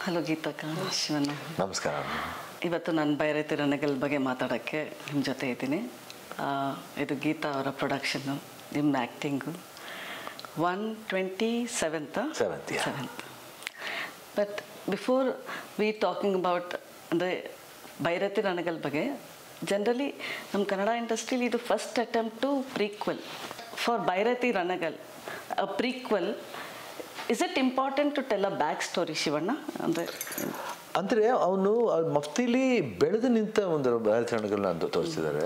Hello ಗೀತಕ್ಕ, ಶಿವಣ್ಣ ನಮಸ್ಕಾರ. ಇವತ್ತು ನಾನು ಬೈರತಿ ರಣಗಲ್ ಬಗ್ಗೆ ಮಾತಾಡೋಕ್ಕೆ ನಿಮ್ಮ ಜೊತೆ ಇದ್ದೀನಿ. ಇದು ಗೀತಾ ಅವರ ಪ್ರೊಡಕ್ಷನ್ನು, ನಿಮ್ಮ acting 127th. But before we talking about ಅಂದರೆ ಬೈರತಿ ರಣಗಲ್ ಬಗ್ಗೆ, ಜನರಲಿ ನಮ್ಮ ಕನ್ನಡ ಇಂಡಸ್ಟ್ರೀಲಿ ಇದು first attempt to prequel for Bhairathi Ranagal. Prequel, is it important to tell a back story Shivanna? ಅಂದರೆ ಅವನು ಮಫ್ತಿಲಿ ಬೆಳೆದು ನಿಂತ ಒಂದು ಬೈರತಿ ರಣಗಲ್ನ ಅಂತ ತೋರಿಸಿದ್ದಾರೆ.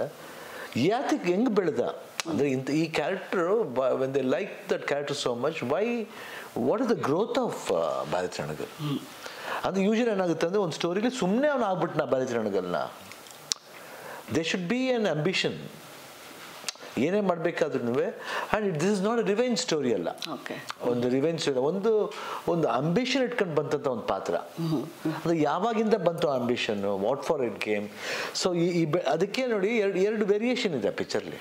ಯಾತಕ್ಕೆ ಹೆಂಗೆ ಬೆಳೆದ ಅಂದರೆ ಈ character when they like that character so much, what is the growth of Byrathi Ranagal? ಅದು ಯೂಶಲಿ ಏನಾಗುತ್ತೆ ಅಂದರೆ ಒಂದು ಸ್ಟೋರಿಲಿ ಸುಮ್ಮನೆ ಅವನು ಆಗ್ಬಿಟ್ನ ಬೈರತಿ ರಣಗಲ್ನ. They should be an ambition, ಏನೇ ಮಾಡಬೇಕಾದ್ರೂ. And this is not a revenge story ಅಲ್ಲ, ಒಂದು ರಿವೆಂಜ್ ಸ್ಟೋರಿ, ಒಂದು ಅಂಬಿಷನ್ ಇಟ್ಕೊಂಡು ಬಂತಂತ ಒಂದು ಪಾತ್ರ. ಅದು ಯಾವಾಗಿಂದ ಬಂತು ಆ ambition, what for it game. So ಅದಕ್ಕೆ ನೋಡಿ ಎರಡು ವೇರಿಯೇಷನ್ ಇದೆ ಪಿಕ್ಚರ್ಲಿ.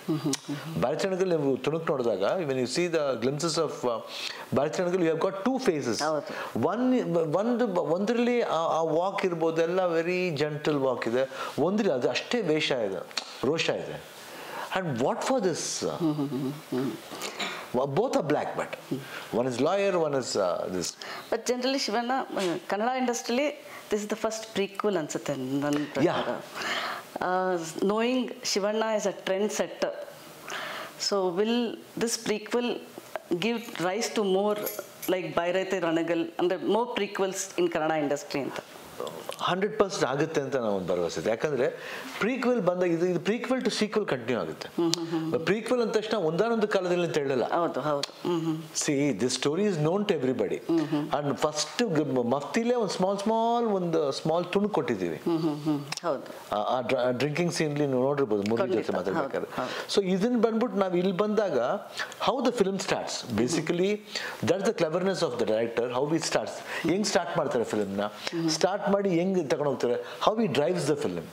ಬೈರತಿ ರಣಗಲ್ ನೀವು ತುಣುಕು ನೋಡಿದಾಗ, when you see the glimpses of Byrathi Ranagal, you have got two faces. ಒಂದರಲ್ಲಿ ಆ ವಾಕ್ ಇರ್ಬೋದು, ಎಲ್ಲ ವೆರಿ ಜೆಂಟಲ್ ವಾಕ್ ಇದೆ. ಒಂದ್ರಲ್ಲಿ ಅದು ಅಷ್ಟೇ ವೇಷ ಇದೆ, ರೋಷ ಇದೆ. And what for this? Both are black, but one is lawyer, one is this. But generally, Shivanna, Kannada industry, this is the first prequel ansute nan prakara. Knowing Shivanna is a trendsetter, so will this prequel give rise to more like Bhairati Ranagal and more prequels in Kannada industry anta? 100% ಆಗುತ್ತೆ ಅಂತ ನಾವು ಒಂದು ಭರವಸೆ ಇದೆ. ಯಾಕಂದರೆ prequel ಬಂದಾಗ ಇದು prequel to sequel continue ಆಗುತ್ತೆ. ಪ್ರೀಕ್ವೆಲ್ ಅಂದ ತಕ್ಷಣ ಒಂದಾನೊಂದು ಕಾಲದಲ್ಲಿ ಅಂತ ಹೇಳಲ್ಲ. See this story is known to everybody. And first ಮಫ್ತಿಲೇ ಒಂದು ಸ್ಮಾಲ್ ತುಣುಕು ಕೊಟ್ಟಿದ್ದೀವಿ. ಆ ಡ್ರಿಂಕಿಂಗ್ ಸೀನ್ಲಿ ನೀವು ನೋಡಿರ್ಬೋದು ಮುರಳಿ ಜೊತೆ ಮಾತಾಡ್ಬೇಕಾದ್ರೆ. ಸೊ ಇದನ್ನ ಬಂದ್ಬಿಟ್ಟು ನಾವು ಇಲ್ಲಿ ಬಂದಾಗ how the film starts, basically that's the cleverness of the director. How we starts, ಹೆಂಗ್ ಸ್ಟಾರ್ಟ್ ಮಾಡ್ತಾರೆ ಫಿಲ್ಮ್ನ, ಸ್ಟಾರ್ಟ್ ಮಾಡಿ ಹೆಂಗೆ ತಗೊಂಡು ಹೋಗ್ತಾರೆ, how he drives the film,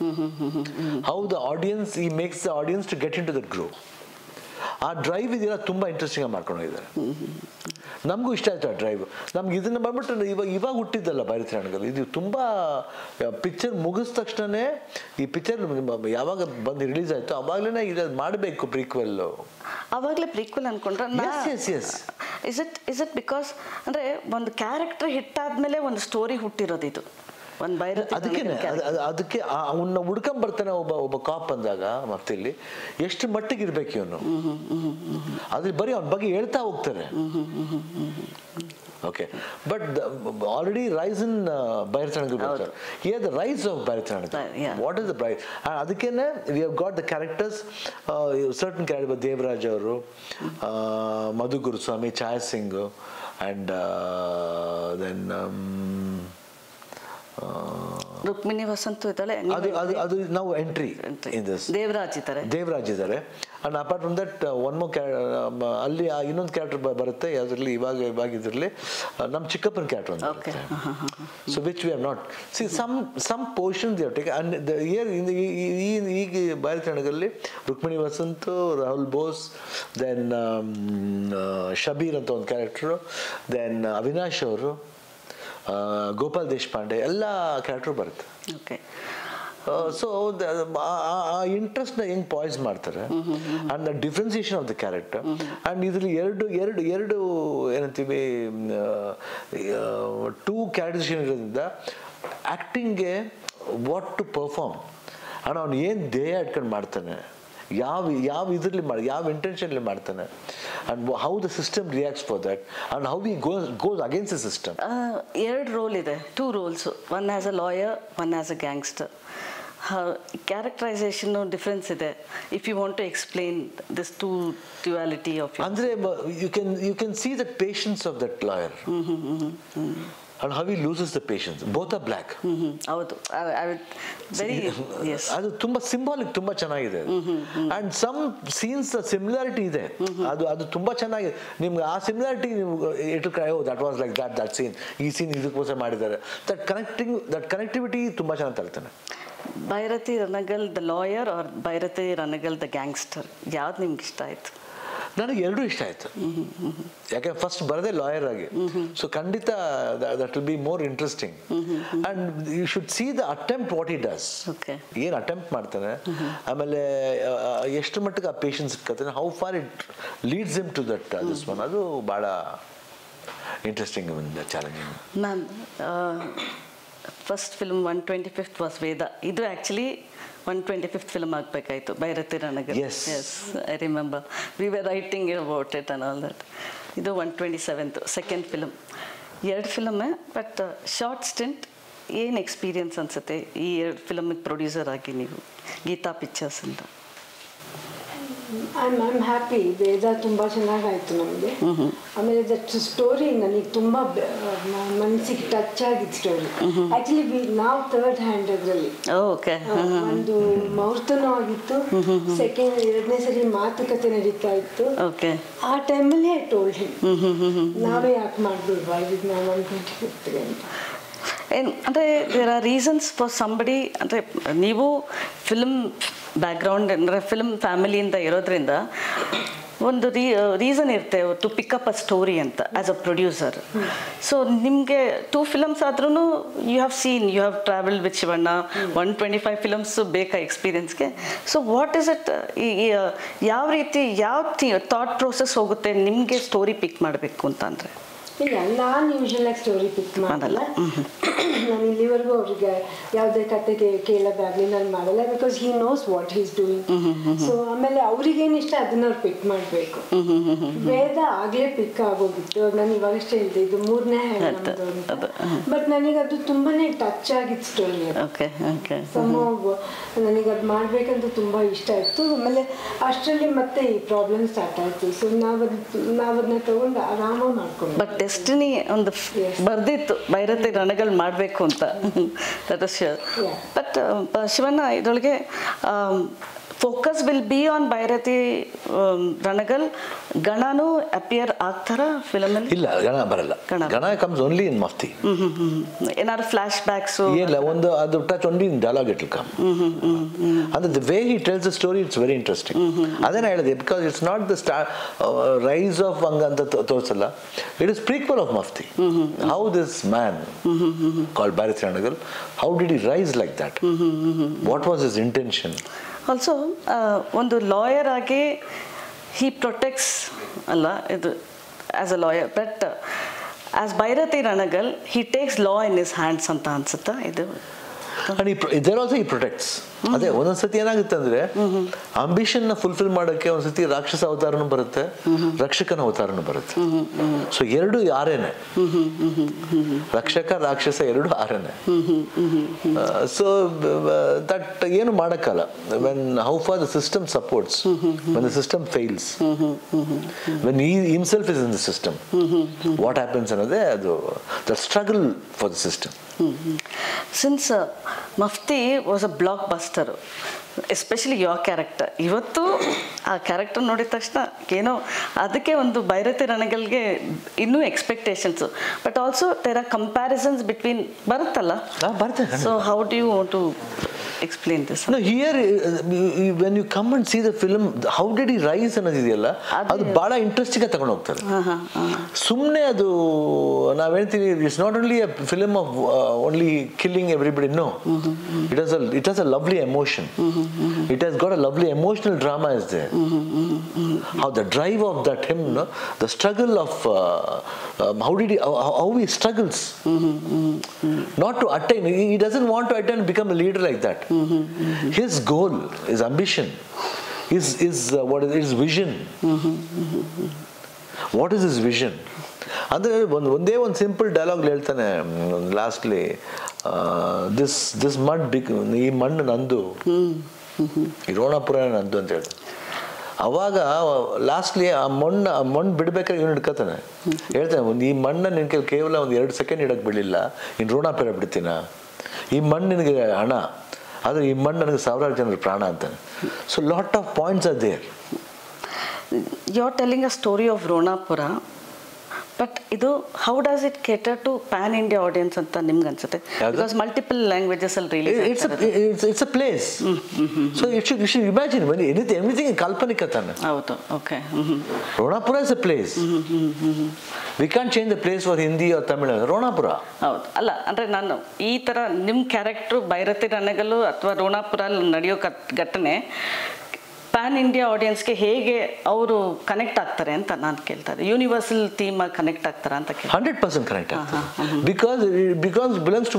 how the audience, he makes the audience to get into that grow. ಆ drive ಇದೆಲ್ಲ ತುಂಬ ಇಂಟ್ರೆಸ್ಟಿಂಗ್ ಆಗಿ ಮಾಡ್ಕೊಂಡು ಹೋಗಿದ್ದಾರೆ. ನಮಗೂ ಇಷ್ಟ ಆಯ್ತು ಆ ಡ್ರೈವ್. ನಮ್ಗೆ ಇದನ್ನ ಬಂದ್ಬಿಟ್ಟು ಇವಾಗ ಹುಟ್ಟಿದ್ದಲ್ಲ ಬೈರತಿ ರಣಗಲ್, ಇದು ತುಂಬ ಪಿಕ್ಚರ್ ಮುಗಿದ ತಕ್ಷಣನೇ, ಈ ಪಿಕ್ಚರ್ ಯಾವಾಗ ಬಂದು ರಿಲೀಸ್ ಆಯಿತು ಅವಾಗಲೇ ಇದು ಮಾಡಬೇಕು ಪ್ರೀಕ್ವೆಲ್. ಅವಾಗಲೇ ಪ್ರೀಕ್ವೆಲ್ ಅನ್ಕೊಂಡ್ರೆ ಇಸ್ ಇಟ್ ಬಿಕಾಸ್ ಅಂದರೆ ಒಂದು ಕ್ಯಾರೆಕ್ಟರ್ ಹಿಟ್ ಆದ್ಮೇಲೆ ಒಂದು ಸ್ಟೋರಿ ಹುಟ್ಟಿರೋದು ಇದು ಒಂದು ಬೈರತಿ. ಅದಕ್ಕೆ ಅವನ್ನ ಹುಡ್ಕೊಂಡ್ ಬರ್ತಾನೆ ಒಬ್ಬ ಕಾಪ್ ಅಂದಾಗ ಮಫ್ತಿಲಿ ಎಷ್ಟು ಮಟ್ಟಿಗೆ ಇರ್ಬೇಕು ಇವನು, ಅದ್ರ ಬರೀ ಅವನ ಬಗ್ಗೆ ಹೇಳ್ತಾ ಹೋಗ್ತಾರೆ. Okay, but already rise in Bairathi Ranagal ಬರ್ತಾರೆ. Here the rise of Byrathi Ranagal, what is the price. ಅದಕ್ಕೇನೆ we have got the characters, certain character, Devaraj ಅವರು, ಮಧು ಗುರುಸ್ವಾಮಿ, ಛಾಯಾ ಸಿಂಗ್, ಆ್ಯಂಡ್ ದೆನ್ ರುಕ್ಮಿಣಿ ವಸಂತ್ ಇದ್ದಾಳೆ. ಅದು ನಾವು ಎಂಟ್ರಿ ಇನ್ ದಿಸ್. ದೇವರಾಜ್ ಇದ್ದಾರೆ. And apart from that one more ಅಲ್ಲಿ ಇನ್ನೊಂದು character ಬರುತ್ತೆ ಅದರಲ್ಲಿ, ಇವಾಗ ಇದರಲ್ಲಿ ನಮ್ಮ ಚಿಕ್ಕಪ್ಪನ ಕ್ಯಾರೆಕ್ಟರ್ ಒಂದು ಬರುತ್ತೆ. So which we have not see some portion they have taken. And ಈಗ ಬೈರತಿ ರಣಗಲ್ಲಿ ರುಕ್ಮಿಣಿ ವಸಂತ್, ರಾಹುಲ್ ಬೋಸ್, ದೆನ್ ಶಬೀರ್ ಅಂತ ಒಂದು ಕ್ಯಾರೆಕ್ಟರು, ದೆನ್ ಅವಿನಾಶ್ ಅವರು, ಗೋಪಾಲ್ ದೇಶಪಾಂಡೆ, ಎಲ್ಲ ಕ್ಯಾರೆಕ್ಟರ್ ಬರುತ್ತೆ. ಓಕೆ, ಸೊ ಆ ಇಂಟ್ರೆಸ್ಟ್ನ ಹೆಂಗೆ ಪಾಯ್ಸ್ ಮಾಡ್ತಾರೆ, and the differentiation of the character. And ಇದರಲ್ಲಿ ಎರಡು ಏನಂತೀವಿ, ಟೂ ಕ್ಯಾರೆಕ್ಟರೈಸೇಷನ್ ಇರೋದ್ರಿಂದ ಆ್ಯಕ್ಟಿಂಗ್ಗೆ ವಾಟ್ ಟು ಪರ್ಫಾರ್ಮ್, ಆ್ಯಂಡ್ ಅವ್ನು ಏನು ದೇಹ ಇಟ್ಕೊಂಡು ಮಾಡ್ತಾನೆ, ಯಾವ ಇದರಲ್ಲಿ ಮಾಡಿ, ಯಾವ ಇಂಟೆನ್ಷನ್ಲಿ ಮಾಡ್ತಾನೆ, and how the system reacts for that, and how he goes against the system. ಎರಡು ರೋಲ್ ಇದೆ, two roles, one as a lawyer, one as a gangster. Characterisation difference ಇದೆ. If you want to explain this two duality of, ಅಂದರೆ you can see the patience of that lawyer. And how he loses the patience. Both are black. ಹೌದು, ಅದು ತುಂಬ symbolic, ತುಂಬ ಚೆನ್ನಾಗಿದೆ. And some scenes similarity ಇದೆ, ಅದು ತುಂಬ ಚೆನ್ನಾಗಿದೆ. ನಿಮ್ಗೆ ಆ similarity that was like that scene, ಈ ಸೀನ್ ಇದಕ್ಕೋಸ್ಕರ ಮಾಡಿದ್ದಾರೆ. ದಟ್ ಕನೆಕ್ಟಿವಿಟಿ ತುಂಬ ಚೆನ್ನಾಗಿ ತರ್ತಾನೆ. Bairathi Ranagal the lawyer or Bairathi Ranagal the gangster, ಯಾವ್ದು ನಿಮ್ಗೆ ಇಷ್ಟ ಆಯ್ತು? ನನಗೆ ಎರಡೂ ಇಷ್ಟ ಆಯಿತು. ಯಾಕೆ ಫಸ್ಟ್ ಬರದೆ ಲಾಯರ್ ಆಗಿ, ಸೊ ಖಂಡಿತ that will be more interesting. And you should see the attempt what it does, ಏನು ಅಟೆಂಪ್ಟ್ ಮಾಡ್ತಾನೆ, ಆಮೇಲೆ ಎಷ್ಟು ಮಟ್ಟಿಗೆ ಆ ಪೇಷನ್ಸ್ ಇಟ್ಕೊತಾನೆ, how far it leads him to that this one. ಅದು ಭಾಳ interesting challenging. Ma'am, first film 125th was Veda. ಇದು ಆ್ಯಕ್ಚುಲಿ 125th ಫಿಲ್ಮ್ ಆಗಬೇಕಾಯಿತು, Bhairathi Ranagal. Yes, I remember we were writing about it and all that. ಇದು 127th second film. 2 ಫಿಲಮೇ, but short stint. ಏನು experience ಅನಿಸುತ್ತೆ ಈ 2 ಫಿಲಮಿಗೆ producer ಆಗಿ ನೀವು, ಗೀತಾ ಪಿಕ್ಚರ್ಸ್ ಅಂತ? I am happy. ವೇದ ತುಂಬ ಚೆನ್ನಾಗಾಯಿತು ನಮಗೆ. ಆಮೇಲೆ ದಟ್ ಸ್ಟೋರಿ ನನಗೆ ತುಂಬ ಮನಸ್ಸಿಗೆ ಟಚ್ ಆಗಿದ್ದು ಸ್ಟೋರಿ. ಆ್ಯಕ್ಚುಲಿ ನಾವು ಥರ್ಡ್ ಹ್ಯಾಂಡ್ ಅದರಲ್ಲಿ. ಓಕೆ. ಒಂದು ಮುಹೂರ್ತನೂ ಆಗಿತ್ತು, ಸೆಕೆಂಡ್ 2ನೇ ಸರಿ ಮಾತುಕತೆ ನಡೀತಾ ಇತ್ತು. ಓಕೆ. ಆ ಟೈಮಲ್ಲಿ ಐ ಟೋಲ್ಡ್ ಹಿಮ್, ನಾವೇ ಯಾಕೆ ಮಾಡಬೇಡ್ವಾ ಇದು ನಾವು 125th ಅಂತ. ಅಂದರೆ there are reasons for somebody. ಅಂದರೆ ನೀವು ಫಿಲ್ಮ್ ಬ್ಯಾಕ್ಗ್ರೌಂಡ್ ಅಂದರೆ ಫಿಲ್ಮ್ ಫ್ಯಾಮಿಲಿಯಿಂದ ಇರೋದ್ರಿಂದ ಒಂದು ರೀಸನ್ ಇರುತ್ತೆ ಟು ಪಿಕಪ್ ಅ ಸ್ಟೋರಿ ಅಂತ ಆ್ಯಸ್ ಅ ಪ್ರೊಡ್ಯೂಸರ್. ಸೊ ನಿಮಗೆ 2 ಫಿಲಮ್ಸ್ ಆದ್ರೂ you have seen, you have travel with Shivanna, 125 films ಬೇಕಾ ಎಕ್ಸ್ಪೀರಿಯನ್ಸ್ಗೆ. ಸೊ ವಾಟ್ ಇಸ್ ಇಟ್, ಯಾವ ರೀತಿ ಥಾಟ್ ಪ್ರೋಸೆಸ್ ಹೋಗುತ್ತೆ ನಿಮಗೆ ಸ್ಟೋರಿ ಪಿಕ್ ಮಾಡಬೇಕು ಅಂತ? ಅಂದರೆ ಇಲ್ಲ, ನಾನು ಯೂಶಲಾಗಿ ಸ್ಟೋರಿ ಪಿಕ್ ಮಾಡಲ್ಲ. ನಾನು ಇಲ್ಲಿವರೆಗೂ ಅವ್ರಿಗೆ ಯಾವುದೇ ಕತೆ ಕೇಳೋದಾಗಲಿ ನಾನು ಮಾಡಲ್ಲ, because he knows what he's doing. So ಆಮೇಲೆ ಅವ್ರಿಗೇನು ಇಷ್ಟ ಅದನ್ನ ಅವ್ರು ಪಿಕ್ ಮಾಡಬೇಕು. ವೇದ ಆಗಲೇ ಪಿಕ್ ಆಗೋಗಿತ್ತು, ನಾನು ಇವಾಗಷ್ಟೇ ಹೇಳಿದೆ ಇದು 3ನೇ ಹ್ಯಾಂಡ್ ಅಂತ. ಬಟ್ ನನಗೆ ಅದು ತುಂಬಾನೇ ಟಚ್ ಆಗಿತ್ತು ಸ್ಟೋರಿ. ನನಗೆ ಅದು ಮಾಡ್ಬೇಕಂತ ತುಂಬ ಇಷ್ಟ ಆಯಿತು. ಆಮೇಲೆ ಅಷ್ಟರಲ್ಲಿ ಮತ್ತೆ ಈ ಪ್ರಾಬ್ಲಮ್ ಸ್ಟಾರ್ಟ್ ಆಯಿತು. ಸೊ ನಾವದನ್ನ ತಗೊಂಡು ಆರಾಮ ಮಾಡ್ಕೊಂಡು. ಬಟ್ ಡೆಸ್ಟಿನಿ ಒಂದು ಬರ್ದಿತ್ತು ಭೈರತಿ ರಣಗಲ್ ಮಾಡಬೇಕು ಅಂತ, that is sure. But Shivanna, ಇದರೊಳಗೆ focus will be on Bhairathi Ranagal. ಗಣನೂ ಅಪಿಯರ್ ಆಗ್ತಾರ ಫಿಲಮಲ್ಲಿ? ಇಲ್ಲ, ಗಣ ಬರಲ್ಲ. Gana comes only in Mufti. ಏನಾದ್ರು ಫ್ಲಾಶ್ ಬ್ಯಾಕ್ಸು? ಇಲ್ಲ, ಒಂದು ಅದು touch only in dialogue it will come. ಅಂದ್ರೆ the way he tells the story it's very interesting. ಅದೇನ ಹೇಳಿದೆ, because it's not the rise of ಹಂಗ ಅಂತ ತೋರಿಸಲ್ಲ. It is prequel of Mufti. How this man called Bhairathi Ranagal, how did he rise like that, what was his intention. Also ಒಂದು lawyer ಆಗಿ he protects ಅಲ್ಲ ಇದು as a lawyer, but as Bhairathi Ranagal he takes law in his hands ಅಂತ ಅನ್ಸುತ್ತಾ ಇದು? There also he protects. ಅದೇ ಒಂದೊಂದ್ಸತಿ ಏನಾಗುತ್ತೆ ಅಂದ್ರೆ ಅಂಬಿಷನ್ ನ ಫುಲ್ಫಿಲ್ ಮಾಡೋಕ್ಕೆ ಒಂದ್ಸತಿ ರಾಕ್ಷಸ ಅವತಾರನೂ ಬರುತ್ತೆ, ರಕ್ಷಕನ ಅವತಾರನೂ ಬರುತ್ತೆ. ಸೊ ಎರಡು ಆರೇನೆ, ರಕ್ಷಕ ರಾಕ್ಷಸ ಎರಡು ಆರೇನೆ. ಸೊ ದಟ್ ಏನು ಮಾಡಕ್ಕಲ್ಲ. When how far the system supports, when the system fails, when he himself is in the system, what happens ಅನ್ನೋದೇ ಅದು the struggle for the system. Since Mufti was a blockbuster, especially your character, ಇವತ್ತು ಆ character ನೋಡಿದ ತಕ್ಷಣ ಏನೋ ಅದಕ್ಕೆ ಒಂದು ಭೈರತಿ ರಣಗಲ್ಗೆ ಇನ್ನೂ expectations, but also there are comparisons between ಬರುತ್ತಲ್ಲ. So how do you want to explain this? No, here when you come and see the film, how did he rise ಅನ್ನೋದಿದೆಯಲ್ಲ, ಅದು ಬಹಳ ಇಂಟ್ರೆಸ್ಟಿಂಗ್ ಆಗಿ ತಗೊಂಡು ಹೋಗ್ತಾರೆ. ಸುಮ್ಮನೆ ಅದು ನಾವು ಹೇಳ್ತೀವಿ it's not only a film of only killing everybody. No, it has a lovely emotion. It has got a lovely emotional drama is there. How the drive of that him, no? The struggle of how he struggles not to attain. He doesn't want to attain and become a leader like that. His goal, his ambition, what is his vision? What is his vision? ಅಂದರೆ ಒಂದೇ ಒಂದು simple dialogue ಹೇಳ್ತಾನೆ lastly, this mud ಈ ಮಣ್ಣು ನಂದು, ಈ ರೋಣಾಪುರ ನಂದು ಅಂತ ಹೇಳ್ತಾನೆ. ಅವಾಗ ಲಾಸ್ಟ್ಲಿ ಆ ಮಣ್ಣು ಬಿಡ್ಬೇಕಾದ್ರೆ ಇವನು ಹಿಡ್ಕೊತಾನೆ, ಹೇಳ್ತಾನೆ ಈ ಮಣ್ಣ ನಿನ್ಗೆ ಕೇವಲ ಒಂದು 2 ಸೆಕೆಂಡ್ ಇಡಕ್ಕೆ ಬಿಡಲಿಲ್ಲ, ಇನ್ನು ರೋಣಾಪುರ ಬಿಡ್ತೀನ, ಈ ಮಣ್ಣು ನಿನಗೆ ಹಣ, ಆದರೆ ಈ ಮಣ್ಣು ನನಗೆ 1000 ಜನರ ಪ್ರಾಣ ಅಂತಾನೆ. So lot of points are there. You are telling a story of Ronapura, but ಇದು how does it cater to pan India audience ಅಂತ ನಿಮ್ಗೆ ಅನ್ಸುತ್ತೆ? ಬಿಕಾಸ್ ಮಲ್ಟಿಪಲ್ ಲ್ಯಾಂಗ್ವೇಜಸ್ ಅಲ್ಲಿ release it's a place. So you should imagine when everything ಕಾಲ್ಪನಿಕ ತಾನೆ. ಹೌದು. Okay. Ronapura is a place. We can't change the place for Hindi or Tamil. Ronapura. ಹೌದು. ಅಲ್ಲ ಅಂದರೆ ನಾನು ಈ ಥರ ನಿಮ್ಮ ಕ್ಯಾರೆಕ್ಟ್ರು ಭೈರತಿ ರಣಗಲು ಅಥವಾ ರೋಣಾಪುರ ನಡೆಯೋ ಘಟನೆ ಪ್ಯಾನ್ ಇಂಡಿಯಾ ಆಡಿಯನ್ಸ್ಗೆ ಹೇಗೆ ಅವರು ಕನೆಕ್ಟ್ ಆಗ್ತಾರೆ ಅಂತ ನಾನು ಕೇಳ್ತಾ ಇದ್ದೆ. ಯೂನಿವರ್ಸಲ್ ಥೀಮ್ ಕನೆಕ್ಟ್ ಆಗ್ತಾರ ಅಂತ ಕೇಳಿ. 100% ಕನೆಕ್ಟ್ ಆಗ್ತಾರೆ. because it belongs to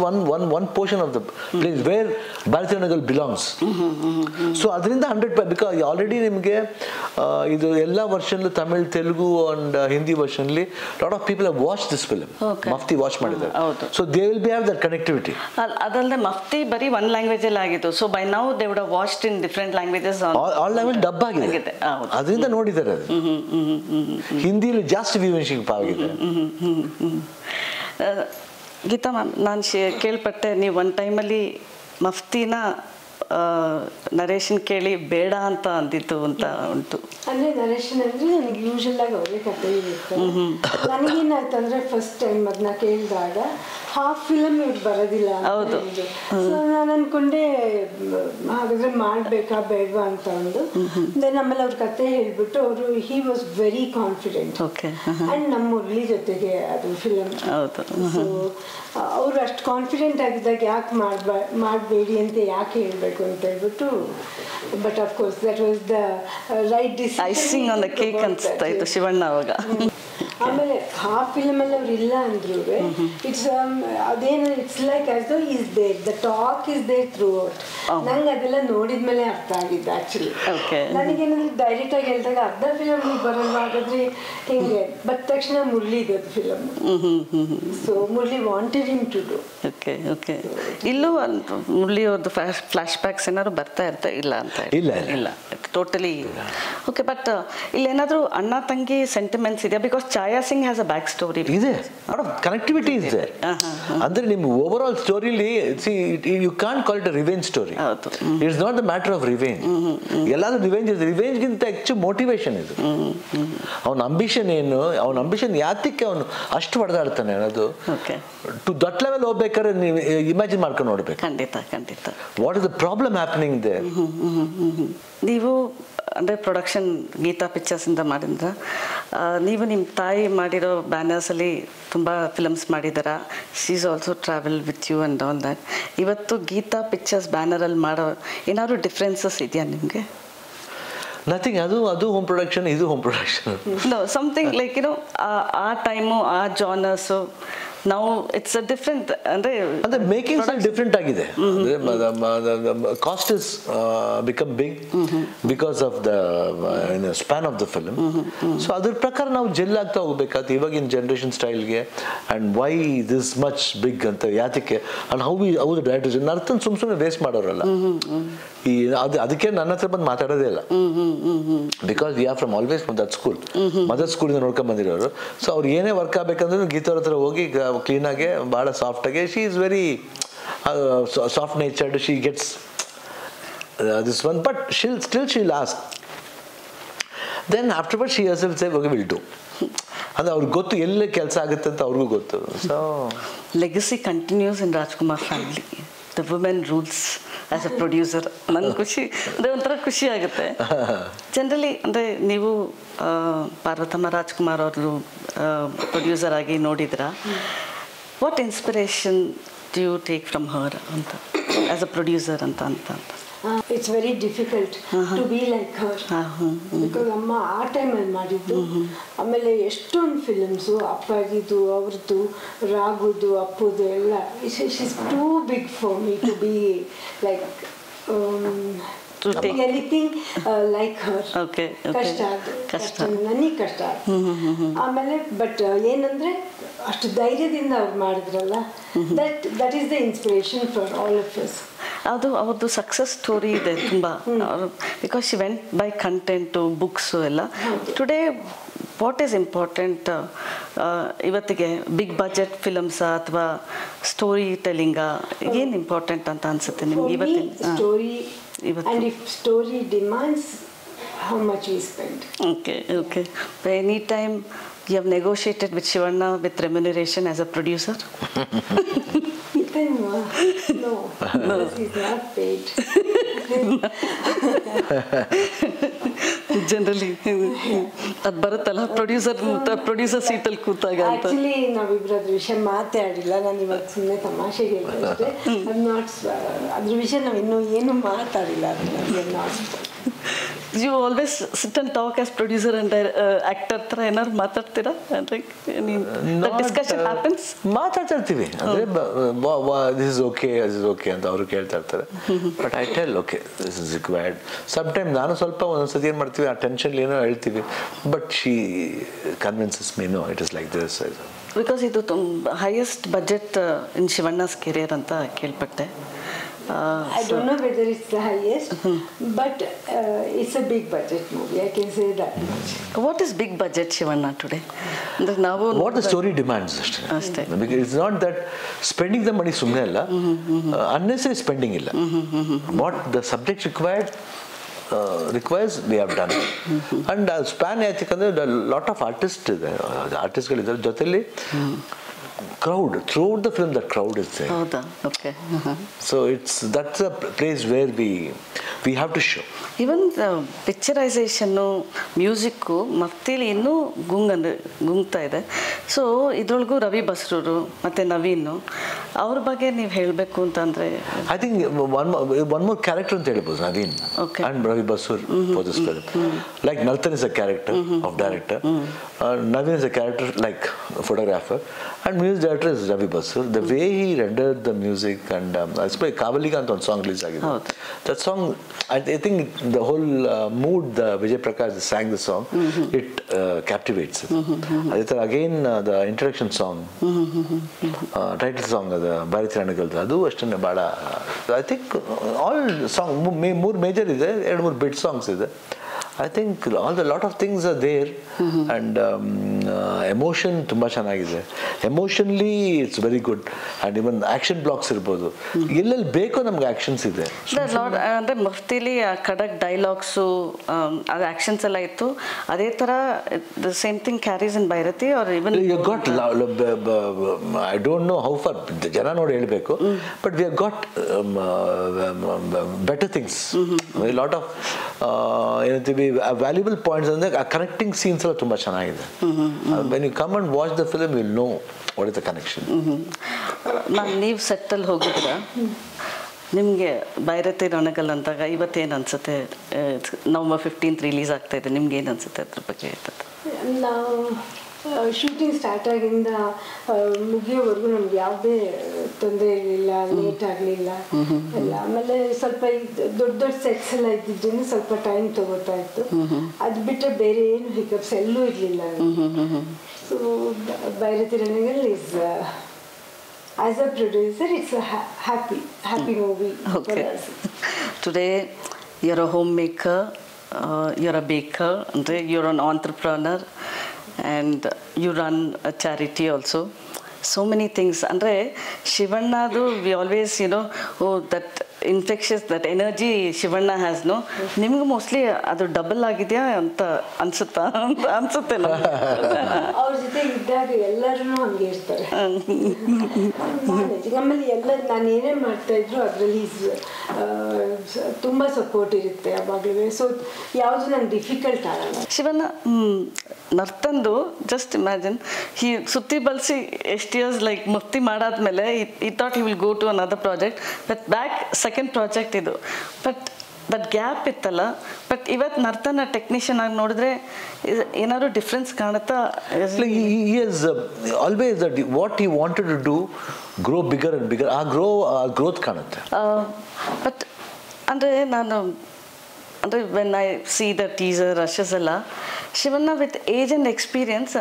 one portion of the place where Bharathi Ranagal belongs. So ಅದರಿಂದ 100% because ಆಲ್ರೆಡಿ ನಿಮಗೆ ಇದು ಎಲ್ಲ ವರ್ಷನ್ ತಮಿಳ್, ತೆಲುಗು ಅಂಡ್ ಹಿಂದಿ ವರ್ಷನ್ಲಿ lot of people have watch this film. Mufti watch ಮಾಡಿದ್ದಾರೆ. So they will be have that connectivity. ಅದಲ್ಲದೆ ಮಫ್ತಿ ಬರೀ one language ಅಲ್ಲಿ ಆಗಿತ್ತು. So by now they would have watched in different languages. Dub ಆಗಿದೆ, ಅದರಿಂದ ನೋಡಿದ್ದಾರೆ. ಅದು ಹಿಂದಿಲಿ ಜಾಸ್ತಿ ವ್ಯೂವರ್ಶಿಪ್ ಆಗಿದೆ. ಗೀತಾ ಮ್ಯಾಮ್, ನಾನು ಕೇಳ್ಪಟ್ಟೆ ನೀವು ಒನ್ ಟೈಮಲ್ಲಿ ಮಫ್ತಿನ ನರೇಶನ್ ಕೇಳಿ ಬೇಡ ಅಂತ ಅಂದಿತ್ತು ಅಂತ ಉಂಟು. ಅಂದರೆ ನರೇಶನ್ ಅಂದರೆ ನನಗೆ ಯೂಶಲ್ ಆಗಿ ಅವರೇ ಕತೆ ಇರುತ್ತೆ. ನನಗೇನಾಯ್ತು ಅಂದರೆ ಫಸ್ಟ್ ಟೈಮ್ ಅದನ್ನ ಕೇಳಿದಾಗ ಹಾಫ್ ಫಿಲಮ್ ಇವ್ರು ಬರೋದಿಲ್ಲ ಅಂತ ಹೇಳಿದ್ರು. ಸೊ ನಾನು ಅಂದ್ಕೊಂಡೆ ಹಾಗಾದರೆ ಮಾಡಬೇಕಾ ಬೇಡವಾ ಅಂತ ಅಂದು ದೆನ್ ಆಮೇಲೆ ಅವ್ರ ಕತೆ ಹೇಳಿಬಿಟ್ಟು ಅವರು he was very confident. And ನಮ್ಮ ಮುರಳಿ ಜೊತೆಗೆ ಅದು ಫಿಲಮ್. ಸೊ ಅವರು ಅಷ್ಟು ಕಾನ್ಫಿಡೆಂಟ್ ಆಗಿದ್ದಾಗ ಯಾಕೆ ಮಾಡಬೇಡಿ ಅಂತ ಯಾಕೆ ಹೇಳಬೇಕು ಅಂತ ಹೇಳ್ಬಿಟ್ಟು. But of course that was the right decision. Icing on the cake ಅನ್ಸ್ತಾ ಇತ್ತು ಶಿವಣ್ಣ ಅವಾಗ. ಆಮೇಲೆ ಆ ಫಿಲಮಲ್ಲಿ ಅವ್ರು ಇಲ್ಲ ಅಂದ್ರೂ ಇಟ್ಸ್ ಅದೇನು it's like as though is there, the talk is there throughout. ನಂಗೆ ಅದೆಲ್ಲ ನೋಡಿದ್ಮೇಲೆ ಅರ್ಥ ಆಗಿದ್ದು ಆ್ಯಕ್ಚುಲಿ. ನನಗೇನಂದ್ರೆ ಡೈರೆಕ್ಟ್ ಆಗಿ ಹೇಳಿದಾಗ ಅರ್ಧ ಫಿಲಮ್ ಬರಲ್ಲ ಹಾಗಾದ್ರೆ ಹಿಂಗೆ ಬಟ್ ತಕ್ಷಣ ಮುರಳಿದು ಅದು ಫಿಲಮ್. So Murali wanted him to do. Okay okay. ಇಲ್ಲೂ ಮುರಳಿ ಅವ್ರದ್ದು ಫ್ಲಾಶ್ ಬ್ಯಾಕ್ಸ್ ಏನಾದ್ರು ಬರ್ತಾ ಇರ್ತಾ ಇಲ್ಲ ಅಂತ? ಇಲ್ಲ ಟೋಟಲಿ. ಓಕೆ. ಬಟ್ ಇಲ್ಲೇನಾದರೂ ಅಣ್ಣ ತಂಗಿ ಸೆಂಟಿಮೆಂಟ್ಸ್ ಇದೆಯಾ? Because Chhaya Singh has a back story ಇದೆ, ಕನೆಕ್ಟಿವಿಟಿ ಇದೆ. ಅಂದ್ರೆ ನಿಮ್ಮ ಓವರ್ ಆಲ್ ಸ್ಟೋರಿಲಿ you can't call it a revenge story. It's not the matter of revenge. ಎಲ್ಲಾದ್ರೂ ರಿವೆಂಜ್ಗಿಂತ ಹೆಚ್ಚು ಮೋಟಿವೇಶನ್ ಇದು. ಅವನ ಅಂಬಿಷನ್ ಏನು, ಅವನ ಅಂಬಿಷನ್ ಯಾತಕ್ಕೆ ಅವನು ಅಷ್ಟು ಹೊಡೆದಾಡ್ತಾನೆ ಅನ್ನೋದು ಟು ದಟ್ ಲೆವೆಲ್ ಹೋಗ್ಬೇಕಾದ್ರೆ ನೀವು ಇಮ್ಯಾಜಿನ್ ಮಾಡ್ಕೊಂಡು ನೋಡ್ಬೇಕು. ಖಂಡಿತ ಖಂಡಿತ. What is the problem happening there? ನೀವು ಅಂದರೆ ಪ್ರೊಡಕ್ಷನ್ ಗೀತಾ ಪಿಕ್ಚರ್ಸಿಂದ ಮಾಡಿದ್ರ, ನೀವು ನಿಮ್ಮ ತಾಯಿ ಮಾಡಿರೋ ಬ್ಯಾನರ್ಸಲ್ಲಿ ತುಂಬ ಫಿಲಮ್ಸ್ ಮಾಡಿದ್ದೀರಾ. She is also travel with you and all that. ಇವತ್ತು ಗೀತಾ ಪಿಕ್ಚರ್ಸ್ ಬ್ಯಾನರಲ್ಲಿ ಮಾಡೋ ಏನಾದ್ರು ಡಿಫ್ರೆನ್ಸಸ್ ಇದೆಯಾ ನಿಮಗೆ? ನಥಿಂಗ್. ಅದು ಹೋಮ್ ಪ್ರೊಡಕ್ಷನ್, ಇದು home production. No something like ಆ ಟೈಮು ಆ ಜಾನರ್ಸು ನಾವು ಇಟ್ಸ್ ಅ ಡಿಫ್ರೆಂಟ್. ಅಂದರೆ ಮೇಕಿಂಗ್ ಡಿಫ್ರೆಂಟ್ ಆಗಿದೆ. Cost is become big because of the span of the film. So ಅದ್ರ ಪ್ರಕಾರ ನಾವು ಜೆಲ್ ಆಗ್ತಾ ಹೋಗ್ಬೇಕಾಗ್ತದೆ ಇವಾಗಿನ ಜನರೇಷನ್ ಸ್ಟೈಲ್ಗೆ. And why this much big ಅಂತ ಯಾತಕ್ಕೆ ಆ್ಯಂಡ್ ಹೌ ದ ಡೈರೆಕ್ಟರ್ಸ್ ಅರ್ಥನ ಸುಮ್ಮನೆ ವೇಸ್ಟ್ ಮಾಡೋರಲ್ಲ. ಈ ಅದಕ್ಕೆ ನನ್ನ ಹತ್ರ ಬಂದು ಮಾತಾಡೋದೇ ಇಲ್ಲ. Because we are from always that school, mother ಸ್ಕೂಲಿಂದ ನೋಡ್ಕೊಂಡ್ ಬಂದಿರೋರು. ಸೊ ಅವ್ರು ಏನೇ ವರ್ಕ್ ಆಗ್ಬೇಕಂದ್ರೆ ಗೀತವ್ರ ಹತ್ರ ಹೋಗಿ ಕ್ಲೀನಾಗೆ ಭಾಳ ಸಾಫ್ಟಾಗೆ, she is very soft natured, she gets this one but still she'll ask. Then afterward she herself say okay will do. ಅಂದರೆ ಅವ್ರಿಗೆ ಗೊತ್ತು ಎಲ್ಲಿ ಕೆಲಸ ಆಗುತ್ತೆ ಅಂತ ಅವ್ರಿಗೂ ಗೊತ್ತು. So legacy continues in Rajkumar family. The women rules as a producer. ನನಗೆ ಖುಷಿ, ಅಂದರೆ ಒಂಥರ ಖುಷಿ ಆಗುತ್ತೆ. ಜನರಲಿ ಅಂದರೆ ನೀವು ಪಾರ್ವತಮ್ಮ ರಾಜ್ಕುಮಾರ್ ಅವರು ಪ್ರೊಡ್ಯೂಸರ್ ಆಗಿ ನೋಡಿದ್ರ, what inspiration do you take from her ಅಂತ ಆ್ಯಸ್ ಅ ಪ್ರೊಡ್ಯೂಸರ್ ಅಂತ? It's very difficult to be like her. Because ಅಮ್ಮ ಆ ಟೈಮಲ್ಲಿ ಮಾಡಿದ್ದು. ಆಮೇಲೆ ಎಷ್ಟೊಂದು ಫಿಲಮ್ಸು ಅಪ್ಪಾಜಿದು, ಅವ್ರದ್ದು, ರಾಗುದು, ಅಪ್ಪುದು ಎಲ್ಲ. Is too big for me to be like anything like her. ಕಷ್ಟ ನನಗೆ ಕಷ್ಟ. ಆಮೇಲೆ ಬಟ್ ಏನಂದ್ರೆ ಅಷ್ಟು ಧೈರ್ಯದಿಂದ ಅವ್ರು ಮಾಡಿದ್ರಲ್ಲ, that is the inspiration for all of us. ಅದು ಅವ್ರದ್ದು ಸಕ್ಸಸ್ ಸ್ಟೋರಿ ಇದೆ ತುಂಬ. Because she went by content, books ಎಲ್ಲ. ಟುಡೇ ವಾಟ್ ಈಸ್ ಇಂಪಾರ್ಟೆಂಟ್ ಇವತ್ತಿಗೆ? ಬಿಗ್ ಬಜೆಟ್ ಫಿಲಮ್ಸಾ ಅಥವಾ ಸ್ಟೋರಿ ಟೆಲ್ಲಿಂಗಾ? ಏನು ಇಂಪಾರ್ಟೆಂಟ್ ಅಂತ ಅನ್ಸುತ್ತೆ ನಿಮ್ಗೆ ಇವತ್ತಿನ story? And if story demands, how much we spend. Okay. By any time You have negotiated with Shivanna with remuneration as a producer? No, he's not paid. Generally ಅದು ಬರುತ್ತಲ್ಲ producer ಸೀಟಲ್ಲಿ ಕೂತಾಗ ಅಂತ. Actually ನಾವಿಬ್ರು ಅದ್ರ ವಿಷಯ ಮಾತಾಡಿಲ್ಲ. ನಾನು ಇವಾಗ ಸುಮ್ಮನೆ ತಮಾಷೆಗೆ ಹೇಳ್ದೆ ಅಷ್ಟೇ. ಅದ್ರ ವಿಷಯ ನಾವು ಇನ್ನೂ ಏನು ಮಾತಾಡಿಲ್ಲ. You always sit and talk as producer and actor ಥರ ಏನಾದ್ರು ಮಾತಾಡ್ತೀರಾ? Discussion happens. ಮಾತಾಡ್ತಿರ್ತೀವಿ ಅಂದರೆ ದಿಸ್ ಇಸ್ ಓಕೆ ಅಂತ ಅವರು ಕೇಳ್ತಾ ಇರ್ತಾರೆ. But I tell okay this is required. Sometime ನಾನು ಸ್ವಲ್ಪ ಒಂದೊಂದ್ಸತಿ ಏನು ಮಾಡ್ತೀವಿ, ಆ ಟೆನ್ಷನ್ ಏನೋ ಹೇಳ್ತೀವಿ, but she convinces me no it is like this. Because ಇದು ತುಂಬ highest budget in Shivanna's career ಅಂತ ಕೇಳ್ಪಟ್ಟೆ. I don't know whether it's the highest, but it's a big budget movie. I can say that much. What is big budget Shivanna today? What the story demands. Because it's not that spending the money sumne alla, unnecessary spending illa. What the subject requires we have done. And span yathikandre a lot of artists ಗಳಿದ್ದಾರೆ ಜೊತೆಲಿ crowd throughout the film. That crowd is there. Howda, okay. So that's a place where we have to show. Even the picturization, music ಮಫ್ತಿಲಿ ಇನ್ನೂ ಗುಂಗ್ತಾ ಇದೆ. So ಇದ್ರೊಳಗೂ Ravi Basrur ಮತ್ತು ನವೀನ್ ಅವ್ರ ಬಗ್ಗೆ ನೀವು ಹೇಳಬೇಕು ಅಂತಂದರೆ I think one more character ಅಂತ ಹೇಳ್ಬೋದು, Naveen and Ravi Basrur for this film. Like Narthan is a character of director, Naveen is a character like photographer, and music director is Ravi Basur. The way he rendered the music, and especially Kavaliga ಅಂತ ಒಂದು song release ಆಗಿದೆ. That song, I think the whole mood Vijay Prakash sang the song, it captivates it. ಅದೇ ಥರ again the introduction song, title song ಅದು ಭಾರತಿ ರಣಗಲ್ದು, ಅದು ಅಷ್ಟೇ ಭಾಳ. I think all song ಮೂರು ಮೇಜರ್ ಇದೆ, 2-3 ಬಿಟ್ ಸಾಂಗ್ಸ್ ಇದೆ. I think lot of things are there, and emotion ತುಂಬಾ ಚೆನ್ನಾಗಿದೆ. Emotionally it's very good, and even action blocks ಇರ್ಬೋದು, ಎಲ್ಲೆಲ್ಲಿ ಬೇಕೋ ನಮ್ಗೆ ಆ್ಯಕ್ಷನ್ಸ್ ಇದೆ. ಅಂದರೆ ಮಫ್ತಿಲಿ ಖಡಕ್ ಡೈಲಾಗ್ಸು ಅದು ಆ್ಯಕ್ಷನ್ಸ್ ಎಲ್ಲ ಇತ್ತು. ಅದೇ ಥರ the same thing carries in Bhairathi or even you got I don't know how far ಜನ ನೋಡಿ ಹೇಳಬೇಕು, but we have got better things, lot of ಏನಂತೀವಿ ವ್ಯಾಲ್ಯೂಬಲ್ ಪಾಯಿಂಟ್ಸ್. ಅಂದರೆ ಆ ಕನೆಕ್ಟಿಂಗ್ ಸೀನ್ಸ್ ಎಲ್ಲ ತುಂಬ ಚೆನ್ನಾಗಿದೆ. When you come and watch the film you will know what is the connection. ನಾನು ನೀವು ಸೆಟ್ಟಲ್ಲಿ ಹೋಗಿದ್ರ, ನಿಮಗೆ ಬೈರತಿ ರಣಗಲ್ ಅಂತಾಗ ಇವತ್ತೇನು ಅನಿಸುತ್ತೆ? ನವಂಬರ್ 15th ರಿಲೀಸ್ ಆಗ್ತಾ ಇದೆ, ನಿಮ್ಗೆ ಏನು ಅನಿಸುತ್ತೆ ಅದ್ರ ಬಗ್ಗೆ? ನಾವು ಶೂಟಿಂಗ್ ಸ್ಟಾರ್ಟ್ ಆಗಿಂದ ಮುಗಿಯೋವರೆಗೂ ನಮ್ಗೆ ಯಾವುದೇ ತೊಂದರೆ ಇರಲಿಲ್ಲ, ಲೇಟ್ ಆಗಲಿಲ್ಲ ಎಲ್ಲ. ಆಮೇಲೆ ಸ್ವಲ್ಪ ದೊಡ್ಡ ಸೆಟ್ಸ್ ಎಲ್ಲ ಇದ್ದಿದ್ದರಿಂದ ಸ್ವಲ್ಪ ಟೈಮ್ ತಗೋತಾ ಇತ್ತು. ಅದು ಬಿಟ್ಟರೆ ಬೇರೆ ಏನು ಹಿಕಪ್ಸ್ ಎಲ್ಲೂ ಇರಲಿಲ್ಲ. So Byrathi Ranagal is as a producer, it's a happy movie. Okay. Today you're a homemaker, you're a baker, you're an entrepreneur, and you run a charity also. So many things. Andre Shivannadu, we always that infectious, that energy Shivanna has, no? ನಿಮ್ಗೆ mostly ಅದು double ಆಗಿದೆಯಾ ಅಂತ ಅನ್ಸುತ್ತೆ ಅವ್ರ ಜೊತೆ ಇದ್ದಾಗ ಎಲ್ಲರೂ ಹಂಗೆ ಇರ್ತಾರೆ. ಆಮೇಲೆ ಎಲ್ಲ ನಾನು ಏನೇ ಮಾಡ್ತಾ ಇದ್ರು ಅದರಲ್ಲಿ ತುಂಬ ಸಪೋರ್ಟ್ ಇರುತ್ತೆ ಯಾವಾಗಲೂ. ಸೊ ಯಾವುದು ನಂಗೆ ಡಿಫಿಕಲ್ಟ್ ಆಗಲ್ಲ. ಶಿವಣ್ಣ ನರ್ತಂದು ಜಸ್ಟ್ ಇಮ್ಯಾಜಿನ್, ಸುತ್ತಿ ಬಳಸಿ ಎಷ್ಟು ಇಯರ್ಸ್ ಲೈಕ್ ಮುಫ್ತಿ ಮಾಡಾದ್ಮೇಲೆ ಈ thought he will go to another project, but back second project ಇದು. ಬಟ್ ದಟ್ ಗ್ಯಾಪ್ ಇತ್ತಲ್ಲ, ಬಟ್ ಇವತ್ತು ನರ್ತನ ಟೆಕ್ನಿಷಿಯನ್ ಆಗಿ ನೋಡಿದ್ರೆ ಏನಾದ್ರು ಡಿಫ್ರೆನ್ಸ್ ಕಾಣುತ್ತಾ? He has always that what he wanted to do grow bigger and bigger. ಆ growth ಕಾಣುತ್ತೆ. But ಅಂದರೆ ನಾನು when I see the teaser rushes ಎಲ್ಲ, Shivanna with age and experience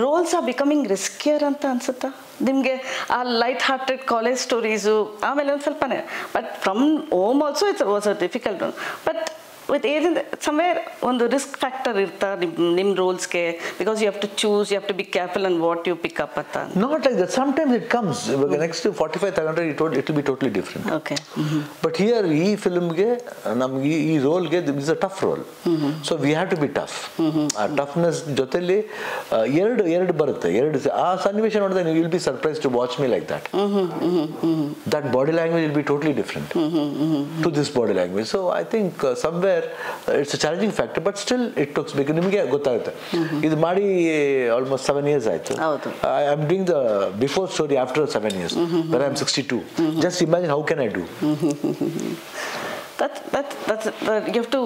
roles are becoming riskier ಅಂತ ಅನ್ಸುತ್ತಾ ನಿಮಗೆ? ಆ ಲೈಟ್ ಹಾರ್ಟೆಡ್ ಕಾಲೇಜ್ ಸ್ಟೋರೀಸು ಆಮೇಲೆ ಒಂದು ಸ್ವಲ್ಪನೇ, but from home also it's was a difficult one. But with age somewhere ಒಂದು risk factor ಇರ್ತಾ ನಿಮ್ಮ ರೋಲ್ಸ್ಗೆ, because you have to choose, you have to be careful on what you pick up ಅಂತ? Not like that. Sometimes it comes. ಇವಾಗ next 45 ತಗೊಂಡ್ರೆ it will be totally different. Okay. But here ಈ ಫಿಲ್ಮ್ಗೆ ನಮ್ಗೆ ಈ ರೋಲ್ಗೆ is a tough role. So we have to B tough. ಆ toughness ಜೊತೆಲಿ ಎರಡು ಬರುತ್ತೆ. ಆ ಸನ್ನಿವೇಶ ನೋಡಿದ್ರೆ you will be surprised to watch me like that. That body language will be totally different to this body language. So I think somewhere it's a challenging factor, but still it took, because ನಿಮಗೆ ಗೊತ್ತಾಗುತ್ತೆ ಇದು ಮಾಡಿ almost 7 years ಆಯ್ತು. I am doing the before story after 7 years, when I am 62. Just imagine how can I do. That's you have to.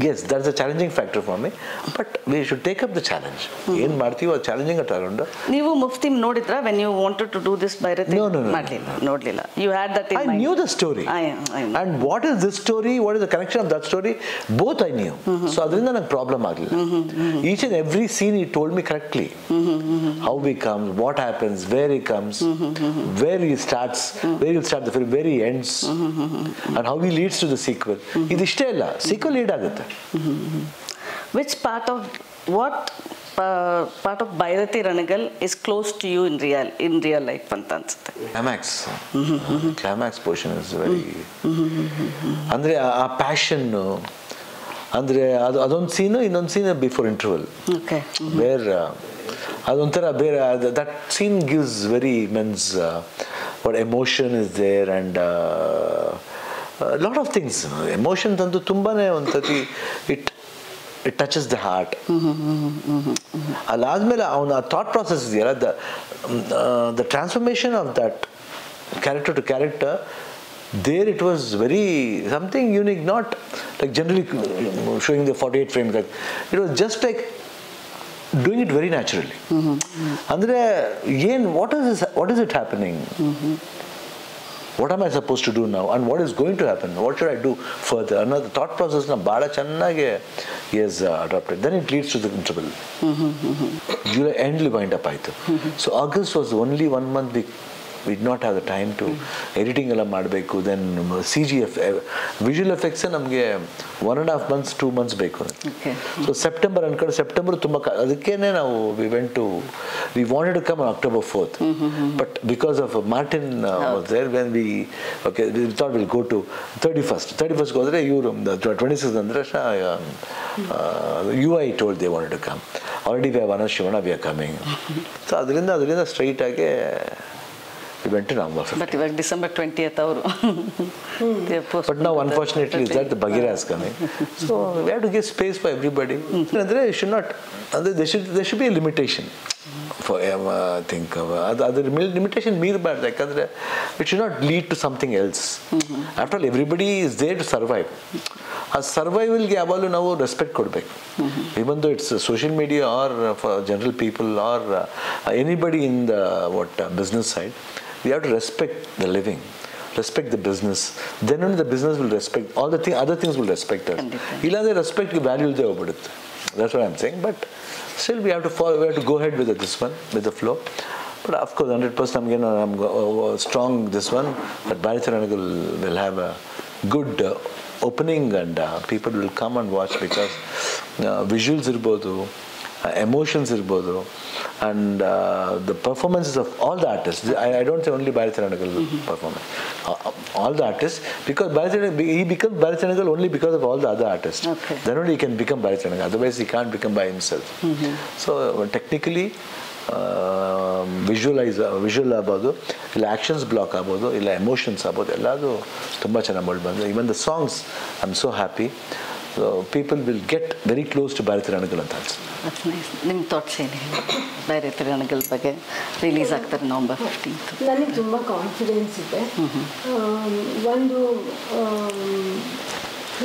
Yes, that's a challenging factor for me, but we should take up the challenge. ಏನು ಮಾಡ್ತೀವೋ ಅದು challenging ತಗೊಂಡು. ನೀವು ಮುಫ್ತಿ ನೋಡಿದ್ರಾ when you wanted to do this Byrathi? No. ನೋಡ್ಲಿಲ್ಲ. You had that in mind. I knew the story. I know. And what is this story? What is the connection of that story? Both I knew. So ಅದರಿಂದ ನನಗೆ problem ಆಗಲಿಲ್ಲ. Each and every scene he told me correctly. How he comes, what happens, where he comes, where he starts, where he'll start the film, where he ends, and how he leads to the sequel. ಇದಿಷ್ಟೇ ಇಲ್ಲ, sequel lead ಆಗುತ್ತೆ. Which part of Byrathi Ranagal is close to you in real life ಅಂತ ಅನ್ಸುತ್ತೆ? Climax portion is very, ಅಂದ್ರೆ ಆ passion, ಅಂದ್ರೆ ಅದೊಂದು ಸೀನು, ಇನ್ನೊಂದು ಸೀನ್ ಬಿಫೋರ್ ಇಂಟರ್ವಲ್, ವೇರ್ ಅದೊಂಥರ ಬೇರೆ. That scene gives very immense what emotion is there, and lot of things. Emotions ಅಂತೂ ತುಂಬಾನೇ ಒಂದ್ಸತಿ it touches the heart. ಅದಾದ್ಮೇಲೆ ಅವನ ಥಾಟ್ ಪ್ರಾಸೆಸ್ ಇದೆಯಲ್ಲ, the transformation of that character to character, there it was very something unique, not like generally showing the 48 frames. Like it was just like doing it very naturally. ಅಂದ್ರೆ what is it happening? What am I supposed to do now, and what is going to happen? What should I do further? Another thought process na bada channage he has adopted. Then it leads to the interval. July endly wind up ಆಯ್ತು. So August was only 1 month we did not have the time to editing ಎಲ್ಲ ಮಾಡಬೇಕು. Then CGF visual effects ನಮಗೆ 1.5 months 2 months ಬೇಕು. So September ಅನ್ಕೊಂಡು, September ತುಂಬ ಅದಕ್ಕೇನೆ ನಾವು we wanted to come on October 4th, but because of Martin was there, when we thought we'll go to 31st ಹೋದ್ರೆ ಇವರು 26th ಅಂದ್ರೆ UI told they wanted to come. Already we have Anand Shivana, we are coming. So ಅದರಿಂದ straight ಆಗಿ went to November 15th. But ಇವಾಗ December 20th ಅವರು. But now unfortunately is that the Bagheera is coming. So we have to give space for everybody. ಅಂದ್ರೆ should not, there should be a limitation for think other limitation ಮೀರಬಾರ್ದು. ಯಾಕಂದ್ರೆ it should not lead to something else. After all, everybody is there to survive. ಆ ಸರ್ವೈವಲ್ಗೆ ಯಾವಾಗಲೂ ನಾವು respect ಕೊಡಬೇಕು. even though it's social media or for general people or anybody in the business side, we have to respect the living, respect the business. Then only the business will respect all the other things will respect us. Illade respect ಗೆ value ilde hogibidutte. That's what I'm saying. But still we have to follow, we have to go ahead with this one, with the flow. But of course 100% I'm strong this one, that Bharati Ranagal will have a good opening, and people will come and watch, because visuals irbodu, emotions irbodu, and the performances of all the artists. I don't say only Bharati Ranagal performance, all the artists, because he becomes Bharati Ranagal only because of all the other artists. Then only he can become Bharati Ranagal, otherwise he can't become by himself. So technically visual ಆಗ್ಬೋದು, ಇಲ್ಲ actions block ಆಗ್ಬೋದು, ಇಲ್ಲ emotions ಆಗ್ಬೋದು, ಎಲ್ಲದು ತುಂಬ ಚೆನ್ನಾಗಿ ಮಾಡಿ ಬಂದು. Even the songs I am so happy. So people will get very close to Bharati Ranagal ಅಂತ ಅನ್ಸುತ್ತೆ. ನಿಮ್ಮ ಥಾಟ್ಸ್ ಏನು ಭಾರತಿ ರಣಗಲ್ ಬಗ್ಗೆ? ರಿಲೀಸ್ ಆಗ್ತಾರೆ November 15th. ನನಗೆ ತುಂಬ ಕಾನ್ಫಿಡೆನ್ಸ್ ಇದೆ. ಒಂದು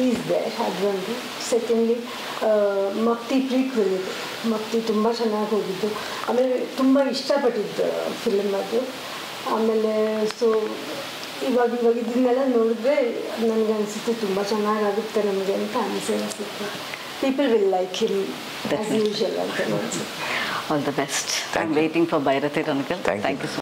ಈಸ್ ದೇರ್, ಅದೊಂದು. ಸೆಕೆಂಡ್ಲಿ ಮಕ್ತಿ ಪ್ರೀಕ್ವೆಲ್ ಇದೆ. ಮಕ್ತಿ ತುಂಬ ಚೆನ್ನಾಗಿ ಹೋಗಿದ್ದು, ಆಮೇಲೆ ತುಂಬ ಇಷ್ಟಪಟ್ಟಿದ್ದು ಫಿಲ್ಮ್ ಅದು. ಆಮೇಲೆ ಸೊ ಇವಾಗ ಇದನ್ನೆಲ್ಲ ನೋಡಿದ್ರೆ ನನಗೆ ಅನಿಸುತ್ತೆ ತುಂಬ ಚೆನ್ನಾಗಾಗುತ್ತೆ ನಮಗೆ ಅಂತ ಅನಿಸುತ್ತೆ. People will like him as usual ಅಂತ ಅನಿಸುತ್ತೆ. All the best. I am waiting for Bharati Ranagal. Thank you.